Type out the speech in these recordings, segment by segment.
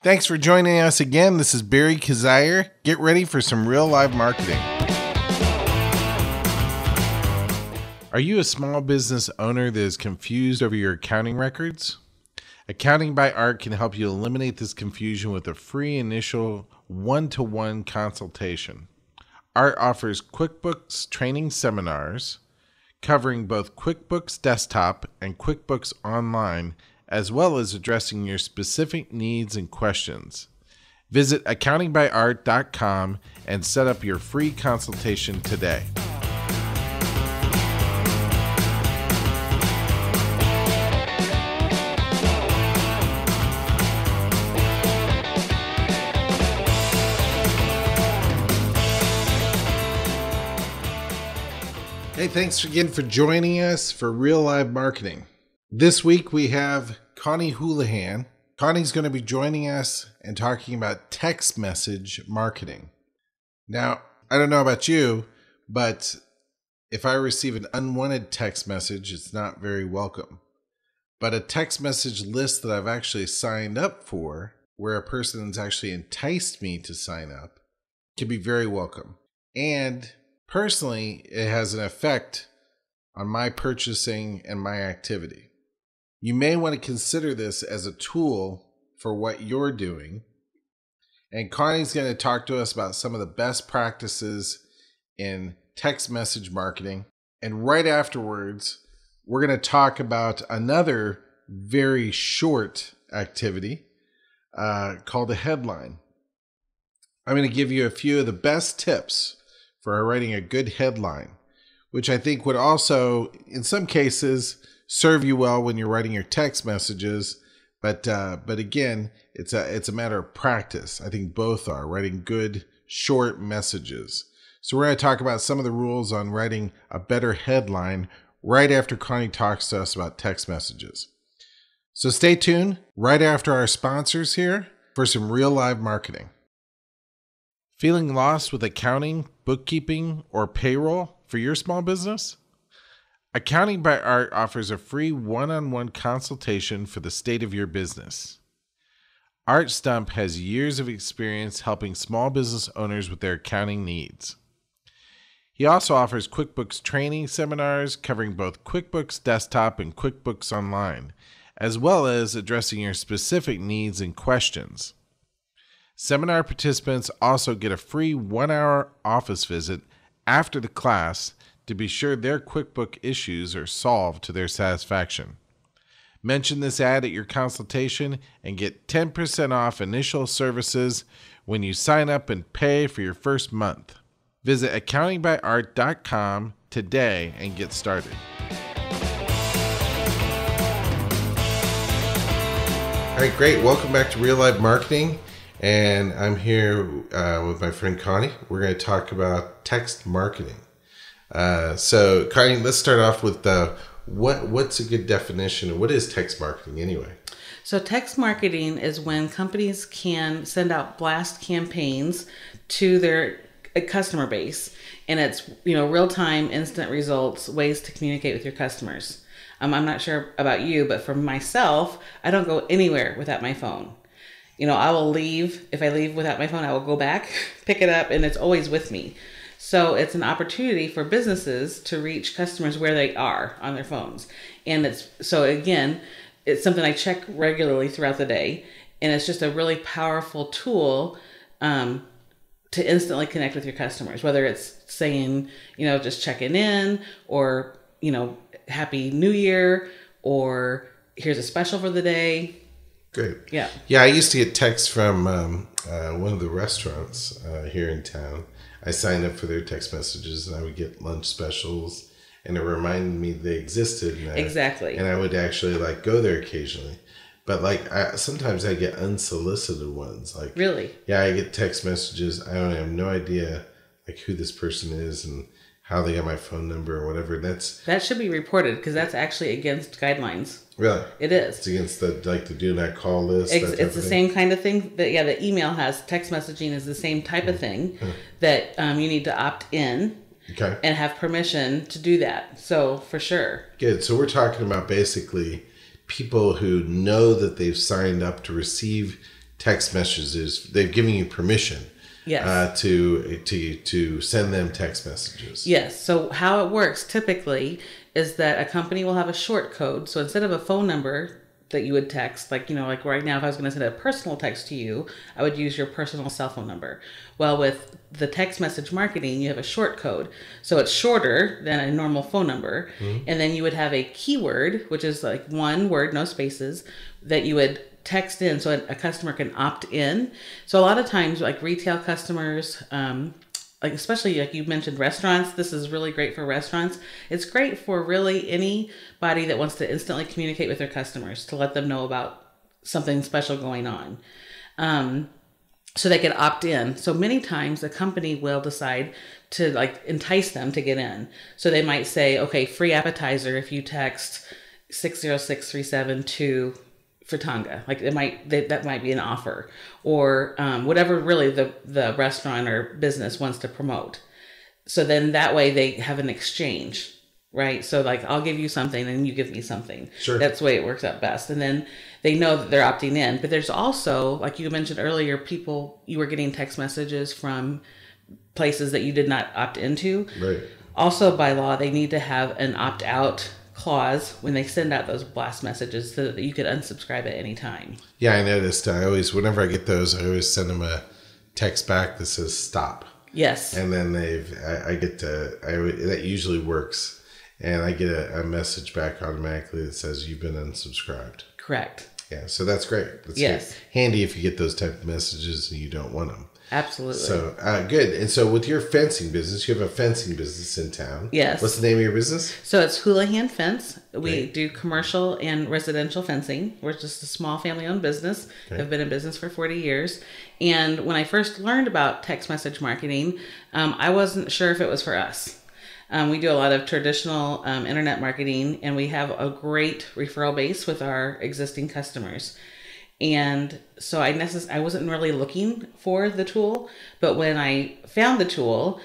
Thanks for joining us again. This is Barry Kazire. Get ready for some real live marketing. Are you a small business owner that is confused over your accounting records? Accounting by Art can help you eliminate this confusion with a free initial one-to-one consultation. Art offers QuickBooks training seminars covering both QuickBooks Desktop and QuickBooks Online, as well as addressing your specific needs and questions. Visit accountingbyart.com and set up your free consultation today. Hey, thanks again for joining us for Real Live Marketing. This week we have Connie Houlihan. Connie's going to be joining us and talking about text message marketing. Now, I don't know about you, but if I receive an unwanted text message, it's not very welcome. But a text message list that I've actually signed up for, where a person's actually enticed me to sign up, can be very welcome. And personally, it has an effect on my purchasing and my activity. You may want to consider this as a tool for what you're doing. And Connie's going to talk to us about some of the best practices in text message marketing. And right afterwards, we're going to talk about another very short activity called a headline. I'm going to give you a few of the best tips for writing a good headline, which I think would also, in some cases, serve you well when you're writing your text messages, but again, it's a matter of practice. I think both are writing good short messages. So we're going to talk about some of the rules on writing a better headline right after Connie talks to us about text messages. So stay tuned right after our sponsors here for some real live marketing. Feeling lost with accounting, bookkeeping, or payroll for your small business? Accounting by Art offers a free one-on-one consultation for the state of your business. Art Stump has years of experience helping small business owners with their accounting needs. He also offers QuickBooks training seminars covering both QuickBooks Desktop and QuickBooks Online, as well as addressing your specific needs and questions. Seminar participants also get a free 1-hour office visit after the class to be sure their QuickBook issues are solved to their satisfaction. Mention this ad at your consultation and get 10% off initial services when you sign up and pay for your first month. Visit accountingbyart.com today and get started. All right, great. Welcome back to Real Life Marketing. And I'm here with my friend Connie. We're going to talk about text marketing. So Connie, let's start off with what's a good definition? What is text marketing anyway? So text marketing is when companies can send out blast campaigns to their customer base, and it's real-time, instant results, ways to communicate with your customers. I'm not sure about you, but for myself, I don't go anywhere without my phone. I will leave. If I leave without my phone, I will go back, pick it up, and it's always with me. So it's an opportunity for businesses to reach customers where they are on their phones. And it's something I check regularly throughout the day. And it's just a really powerful tool to instantly connect with your customers, whether it's saying, just checking in, or, Happy New Year, or here's a special for the day. Great. Yeah. Yeah, I used to get texts from one of the restaurants here in town. I signed up for their text messages, and I would get lunch specials, and it reminded me they existed. And exactly. And I would actually go there occasionally. But sometimes I get unsolicited ones. Really? Yeah, I get text messages. I have no idea who this person is and how they got my phone number or whatever. That should be reported, because that's actually against guidelines. Really? It is. It's against the do not call list. It's the same kind of thing that the email has. Text messaging is the same type of thing that you need to opt in and have permission to do that. So for sure. Good. So we're talking about basically people who know that they've signed up to receive text messages. They've given you permission. Yes. To send them text messages. Yes. So how it works typically is that a company will have a short code. So instead of a phone number that you would text, like right now, if I was going to send a personal text to you, I would use your personal cell phone number. Well, with the text message marketing, you have a short code. So it's shorter than a normal phone number. Mm-hmm. And then you would have a keyword, which is like one word, no spaces, that you would text in so a customer can opt in. So a lot of times, like retail customers, like especially like you mentioned restaurants, this is really great for restaurants. It's great for really anybody that wants to instantly communicate with their customers to let them know about something special going on. So they can opt in. So many times the company will decide to like entice them to get in. So they might say, okay, free appetizer if you text 60637 for Tonga. Like that might be an offer, or whatever really the restaurant or business wants to promote. So then that way they have an exchange, right? So like I'll give you something and you give me something. Sure. That's the way it works out best. And then they know that they're opting in. But there's also, like you mentioned earlier, you were getting text messages from places that you did not opt into. Right. Also by law, they need to have an opt-out clause when they send out those blast messages so that you could unsubscribe at any time. Yeah, I noticed. Whenever I get those, I always send them a text back that says stop. Yes. And then that usually works. And I get a message back automatically that says you've been unsubscribed. Correct. Yeah, so that's great. That's yes. Good. Handy if you get those type of messages and you don't want them. Absolutely. So, good. And so with your fencing business, you have a fencing business in town. Yes. What's the name of your business? So it's Houlihan Fence. We do commercial and residential fencing. We're just a small family-owned business. I've been in business for 40 years. And when I first learned about text message marketing, I wasn't sure if it was for us. We do a lot of traditional internet marketing, and we have a great referral base with our existing customers. And so I wasn't really looking for the tool, but when I found the tool,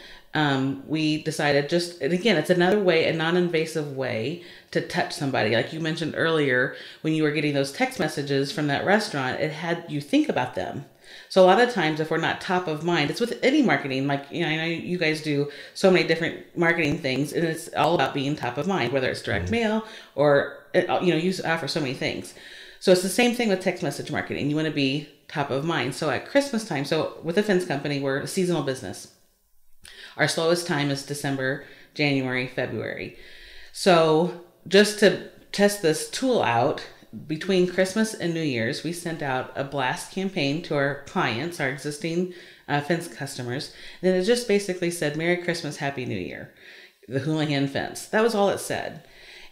we decided and again, it's another way, a non-invasive way to touch somebody. Like you mentioned earlier, when you were getting those text messages from that restaurant, it had you think about them. So a lot of times if we're not top of mind, it's with any marketing, like, I know you guys do so many different marketing things, and it's all about being top of mind, whether it's direct mail or, you offer so many things. So it's the same thing with text message marketing. You want to be top of mind. So at Christmas time, so with a fence company, we're a seasonal business. Our slowest time is December, January, February. So just to test this tool out, between Christmas and New Year's, we sent out a blast campaign to our clients, our existing fence customers. And it just basically said, Merry Christmas, Happy New Year, the Houlihan Fence. That was all it said.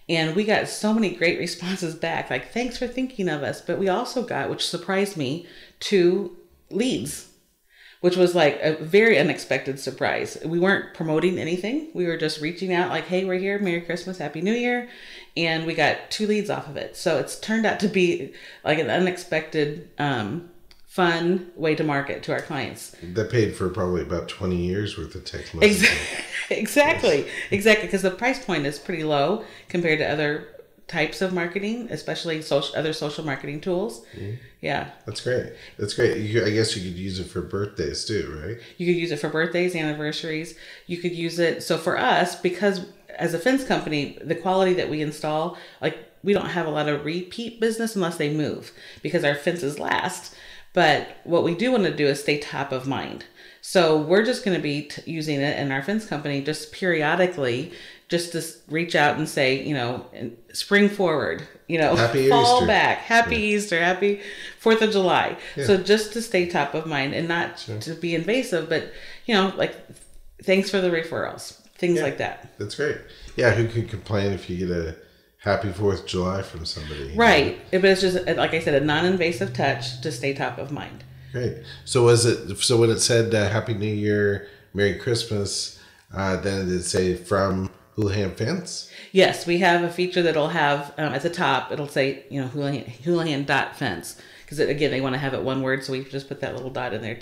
And we got so many great responses back, like, thanks for thinking of us. But we also got, which surprised me, 2 leads, which was like a very unexpected surprise. We weren't promoting anything. We were just reaching out like, hey, we're here. Merry Christmas, Happy New Year. And we got 2 leads off of it. So it's turned out to be like an unexpected, fun way to market to our clients. That paid for probably about 20 years worth of text messaging. Exactly. Yes. Exactly. Because the price point is pretty low compared to other types of marketing, especially other social marketing tools. Mm-hmm. Yeah. That's great. I guess you could use it for birthdays too, right? You could use it for birthdays, anniversaries. You could use it. So for us, because as a fence company, the quality that we install, like we don't have a lot of repeat business unless they move because our fences last. But what we do want to do is stay top of mind. So we're just going to be using it in our fence company just periodically, just to reach out and say, spring forward, happy fall Easter. Back, happy Easter, happy 4th of July. Yeah. So just to stay top of mind and not to be invasive, but, like thanks for the referrals, things like that. That's great. Yeah. Who can complain if you get a happy 4th of July from somebody? Right. But it's just, like I said, a non-invasive touch to stay top of mind. Great. So when it said Happy New Year, Merry Christmas, then did it say from Houlihan Fence? Yes, we have a feature that'll have at the top, it'll say, Houlihan.fence. Because again, they want to have it one word, so we just put that little dot in there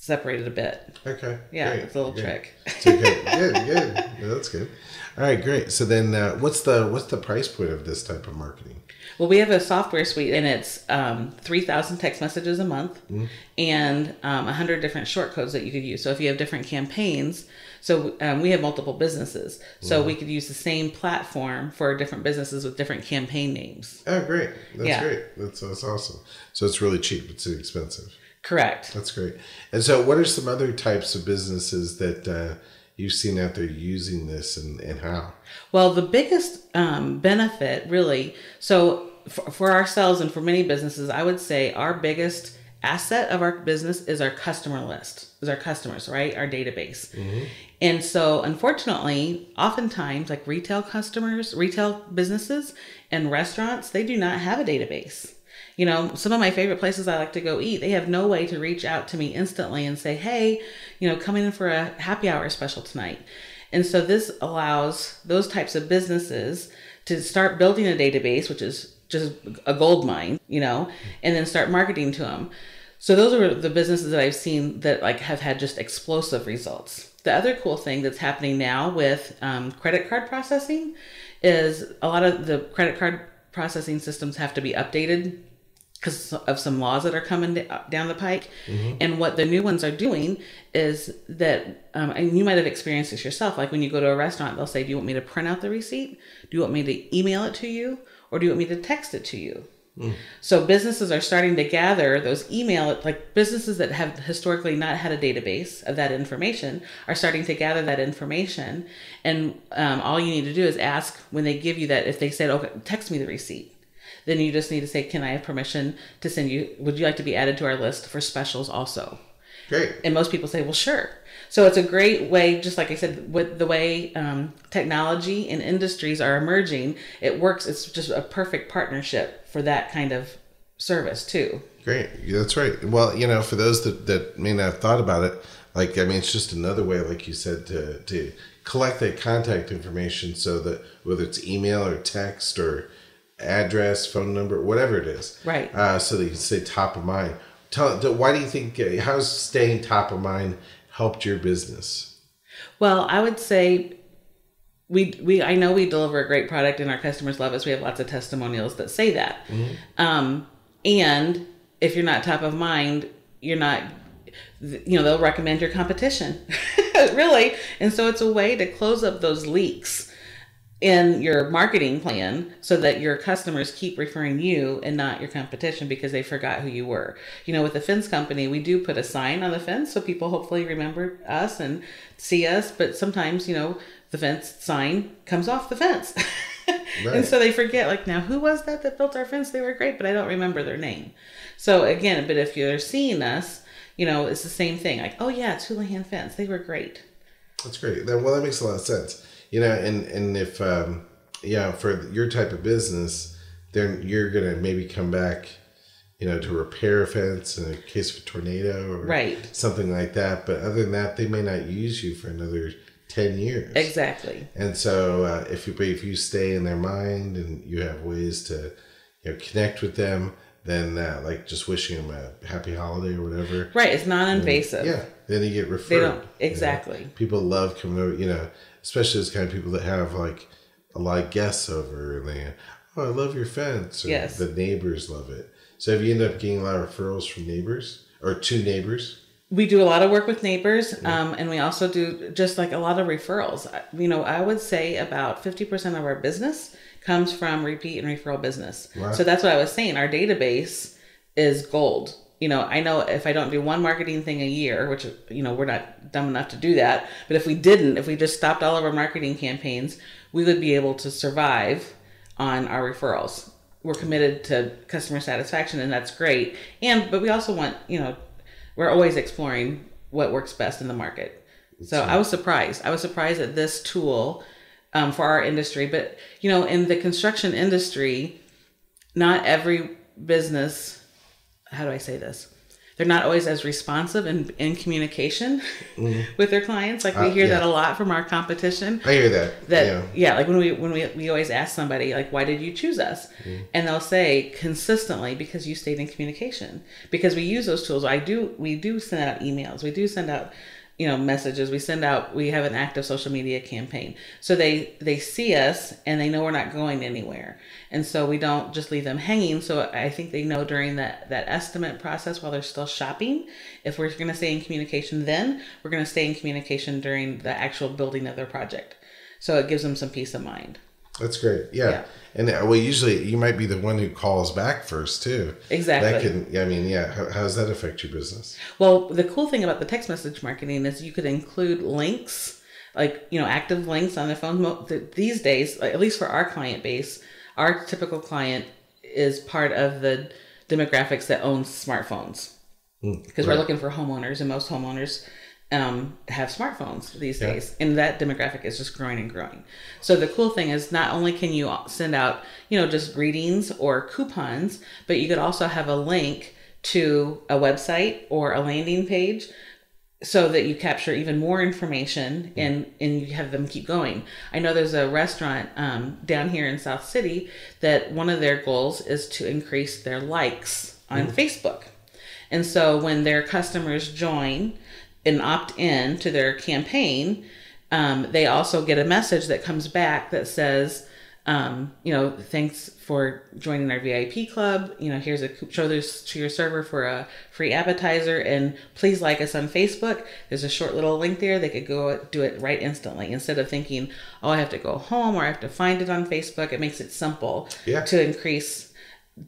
separated a bit. Okay. Yeah, great, it's a little great. trick. So good. Yeah, that's good. All right, great. So then, what's the price point of this type of marketing? Well, we have a software suite, and it's 3,000 text messages a month, and 100 different short codes that you could use. So if you have different campaigns, so we have multiple businesses, so we could use the same platform for different businesses with different campaign names. Oh, great. That's great. That's awesome. So it's really cheap. It's inexpensive. Correct. That's great. And so what are some other types of businesses that you've seen out there using this, and how? Well, the biggest benefit, really, so for ourselves and for many businesses, I would say our biggest asset of our business is our customer list, is our customers, right? Our database. And so unfortunately, oftentimes like retail customers, retail businesses and restaurants, they do not have a database. You know, some of my favorite places I like to go eat, they have no way to reach out to me instantly and say, hey, you know, come in for a happy hour special tonight. And so this allows those types of businesses to start building a database, which is just a gold mine, you know, and then start marketing to them. So those are the businesses that I've seen that like have had just explosive results. The other cool thing that's happening now with credit card processing is a lot of the credit card processing systems have to be updated because of some laws that are coming down the pike. And what the new ones are doing is that, and you might have experienced this yourself, like when you go to a restaurant, they'll say, do you want me to print out the receipt? Do you want me to email it to you? Or do you want me to text it to you? So businesses are starting to gather those like businesses that have historically not had a database of that information are starting to gather that information. And all you need to do is ask when they give you that, if they said, okay, text me the receipt. Then you just need to say, can I have permission to send you, would you like to be added to our list for specials also? Great. And most people say, well, sure. So it's a great way, just like I said, with the way technology and industries are emerging, it works. It's just a perfect partnership for that kind of service too. Great. That's right. Well, you know, for those that may not have thought about it, like, I mean, it's just another way, like you said, to collect that contact information so that whether it's email or text or address, phone number, whatever it is. Right. So that you can stay top of mind. Why do you think, how's staying top of mind helped your business? Well, I would say I know we deliver a great product and our customers love us. We have lots of testimonials that say that. And if you're not top of mind, you're not, you know, they'll recommend your competition. Really. And so it's a way to close up those leaks in your marketing plan so that your customers keep referring you and not your competition because they forgot who you were. You know, with the fence company, we do put a sign on the fence so people hopefully remember us and see us. But sometimes, you know, the fence sign comes off the fence. Right. And so they forget, like, now who was that built our fence? They were great, but I don't remember their name. So again, but if you're seeing us, you know, it's the same thing. Like, oh yeah, it's Houlihan Fence. They were great. That's great. Well, that makes a lot of sense. You know, and if, for your type of business, then you're going to maybe come back, you know, to repair a fence in a case of a tornado or something like that. But other than that, they may not use you for another 10 years. Exactly. And so if you stay in their mind and you have ways to, you know, connect with them, then like just wishing them a happy holiday or whatever. Right. It's non-invasive. Then you get referred. They don't. Exactly. You know? People love coming over, you know, especially those kind of people that have like a lot of guests over and they, oh, I love your fence. Or yes. The neighbors love it. So have you ended up getting a lot of referrals from neighbors or to neighbors? We do a lot of work with neighbors, and we also do just like a lot of referrals. You know, I would say about 50% of our business comes from repeat and referral business. Wow. So that's what I was saying. Our database is gold. You know, I know if I don't do one marketing thing a year, which, you know, we're not dumb enough to do that. But if we just stopped all of our marketing campaigns, we would be able to survive on our referrals. We're committed to customer satisfaction, and that's great. But we also want, you know, we're always exploring what works best in the market. So I was surprised. I was surprised at this tool for our industry. But, you know, in the construction industry, not every business, how do I say this? they're not always as responsive in communication with their clients. Like we hear that a lot from our competition. I hear that. Like when we always ask somebody, like, why did you choose us? And they'll say consistently, because you stayed in communication, because we use those tools. We do send out emails. We do send out, messages. We have an active social media campaign. So they see us and they know we're not going anywhere. And so we don't just leave them hanging. So I think they know during that estimate process while they're still shopping, if we're going to stay in communication, then we're going to stay in communication during the actual building of their project. So it gives them some peace of mind. That's great. Yeah. And usually you might be the one who calls back first too. Exactly. How does that affect your business? Well, the cool thing about the text message marketing is you could include links, like, active links on their phone. These days, at least for our client base, our typical client is part of the demographics that owns smartphones, because we're looking for homeowners, and most homeowners have smartphones these days, and that demographic is just growing and growing. So the cool thing is not only can you send out, just greetings or coupons, but you could also have a link to a website or a landing page so that you capture even more information and you have them keep going. I know there's a restaurant down here in South City that one of their goals is to increase their likes on Facebook. And so when their customers join and opt in to their campaign, they also get a message that comes back that says, thanks for joining our VIP club. Here's show this to your server for a free appetizer, and please like us on Facebook. There's a short little link there. They could go do it right instantly instead of thinking, oh, I have to go home or I have to find it on Facebook. It makes it simple to increase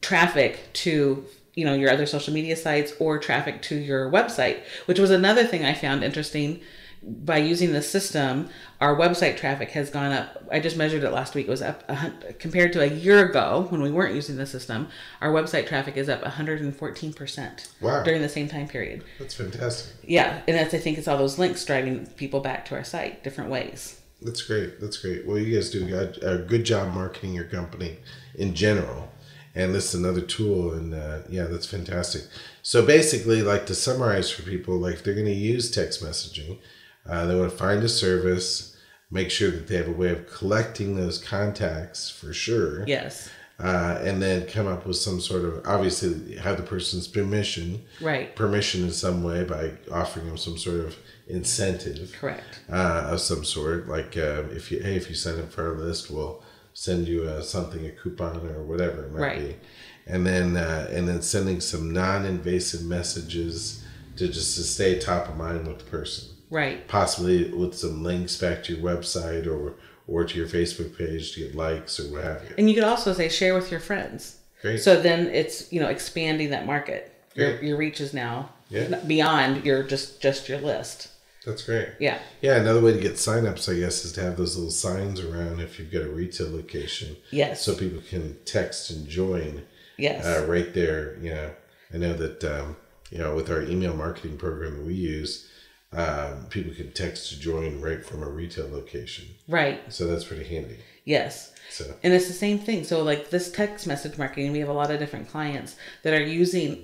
traffic to your other social media sites or traffic to your website, which was another thing I found interesting. By using the system, our website traffic has gone up. I just measured it last week. It was up compared to a year ago when we weren't using the system. Our website traffic is up 114%. Wow. During the same time period. That's fantastic. Yeah, and I think it's all those links driving people back to our site different ways. That's great. Well, you guys do a good job marketing your company in general. And this is another tool, and that's fantastic. So basically, like, to summarize for people, like, if they're going to use text messaging, they want to find a service, make sure that they have a way of collecting those contacts for sure. Yes. And then come up with some sort of, obviously, have the person's permission. Right. Permission in some way by offering them some sort of incentive. Correct. Of some sort, like if you sign up for our list, we'll send you a coupon or whatever it might be. And then sending some non-invasive messages to stay top of mind with the person. Right. Possibly with some links back to your website or to your Facebook page to get likes or what have you. And you could also say share with your friends. Great. So then it's expanding that market. Your reach is now beyond your just your list. That's great. Yeah. Yeah, another way to get signups, I guess, is to have those little signs around if you've got a retail location. Yes. So people can text and join. Yes. Right there. I know that with our email marketing program that we use, people can text to join right from a retail location. Right. So that's pretty handy. Yes. And it's the same thing. So like this text message marketing, we have a lot of different clients that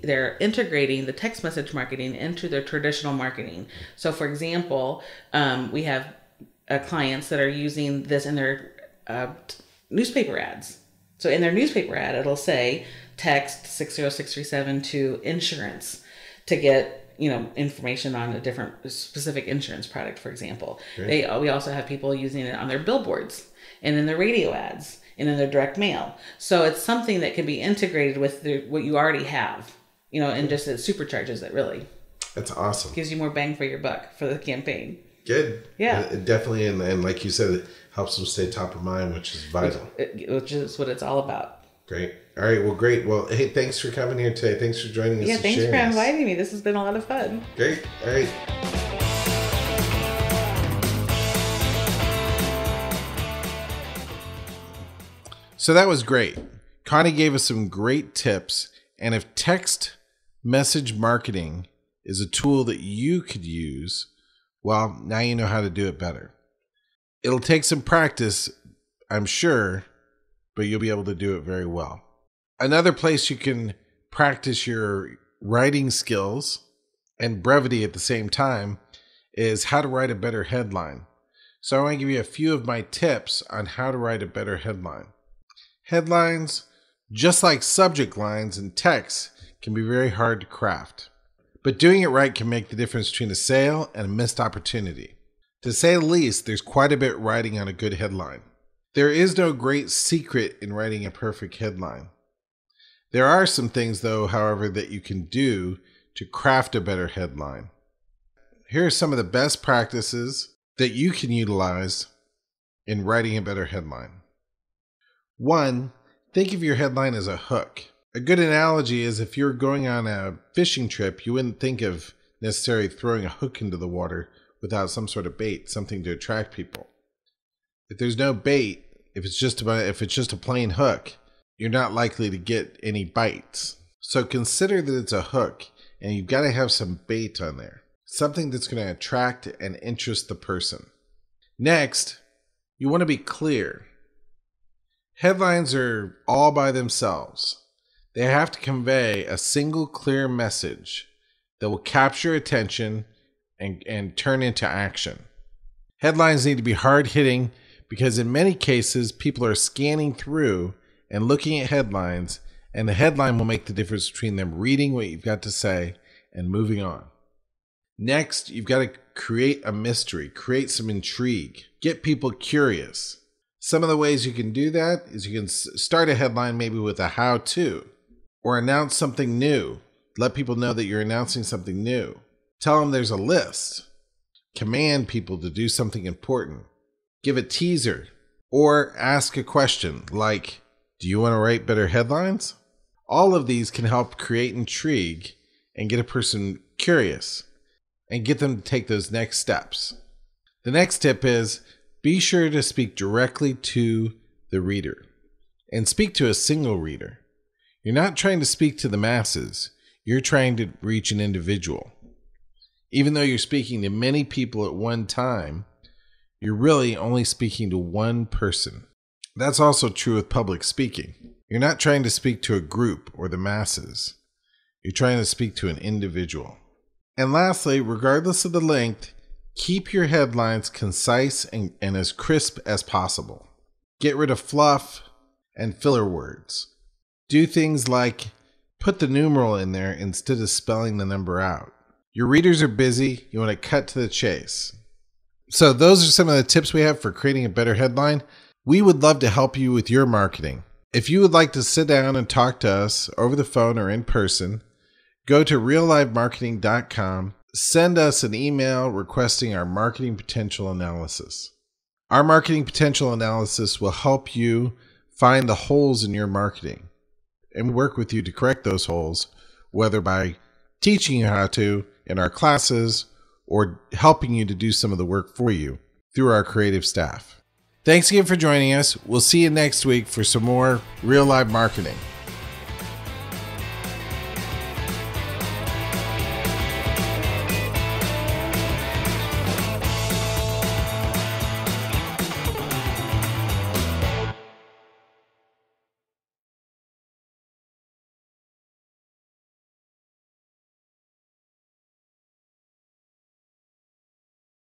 they're integrating the text message marketing into their traditional marketing. So for example, we have clients that are using this in their newspaper ads. So in their newspaper ad, it'll say text 60637 to insurance to get information on a different specific insurance product, for example. We also have people using it on their billboards and in their radio ads and in their direct mail. So it's something that can be integrated with what you already have, and just it supercharges it really. That's awesome. Gives you more bang for your buck for the campaign. Good. Yeah. Definitely. And like you said, it helps them stay top of mind, which is vital. Which is what it's all about. Great. All right. Well, great. Well, hey, thanks for coming here today. Thanks for joining us. Yeah, thanks for inviting me. This has been a lot of fun. Great. All right. So that was great. Connie gave us some great tips. And if text message marketing is a tool that you could use, well, now you know how to do it better. It'll take some practice, I'm sure, but you'll be able to do it very well. Another place you can practice your writing skills and brevity at the same time is how to write a better headline. So I want to give you a few of my tips on how to write a better headline. Headlines, just like subject lines and text, can be very hard to craft. But doing it right can make the difference between a sale and a missed opportunity. To say the least, there's quite a bit riding on a good headline. There is no great secret in writing a perfect headline. There are some things, though, however, that you can do to craft a better headline. Here are some of the best practices that you can utilize in writing a better headline. 1, think of your headline as a hook. A good analogy is if you're going on a fishing trip, you wouldn't think of necessarily throwing a hook into the water without some sort of bait, something to attract people. If there's no bait, if it's just a plain hook, you're not likely to get any bites. So consider that it's a hook, and you've got to have some bait on there, something that's going to attract and interest the person. Next, you want to be clear. Headlines are all by themselves. They have to convey a single clear message that will capture attention and turn into action. Headlines need to be hard-hitting because in many cases, people are scanning through and looking at headlines, and the headline will make the difference between them reading what you've got to say and moving on. Next, you've got to create a mystery, create some intrigue, get people curious. Some of the ways you can do that is you can start a headline maybe with a how-to, or announce something new. Let people know that you're announcing something new. Tell them there's a list. Command people to do something important. Give a teaser. Or ask a question like, do you want to write better headlines? All of these can help create intrigue and get a person curious and get them to take those next steps. The next tip is be sure to speak directly to the reader and speak to a single reader. You're not trying to speak to the masses. You're trying to reach an individual. Even though you're speaking to many people at one time, you're really only speaking to one person. That's also true with public speaking. You're not trying to speak to a group or the masses. You're trying to speak to an individual. And lastly, regardless of the length, keep your headlines concise and as crisp as possible. Get rid of fluff and filler words. Do things like put the numeral in there instead of spelling the number out. Your readers are busy. You want to cut to the chase. So those are some of the tips we have for creating a better headline. We would love to help you with your marketing. If you would like to sit down and talk to us over the phone or in person, go to reallivemarketing.com. Send us an email requesting our marketing potential analysis. Our marketing potential analysis will help you find the holes in your marketing and work with you to correct those holes, whether by teaching you how to in our classes or helping you to do some of the work for you through our creative staff. Thanks again for joining us. We'll see you next week for some more real live marketing.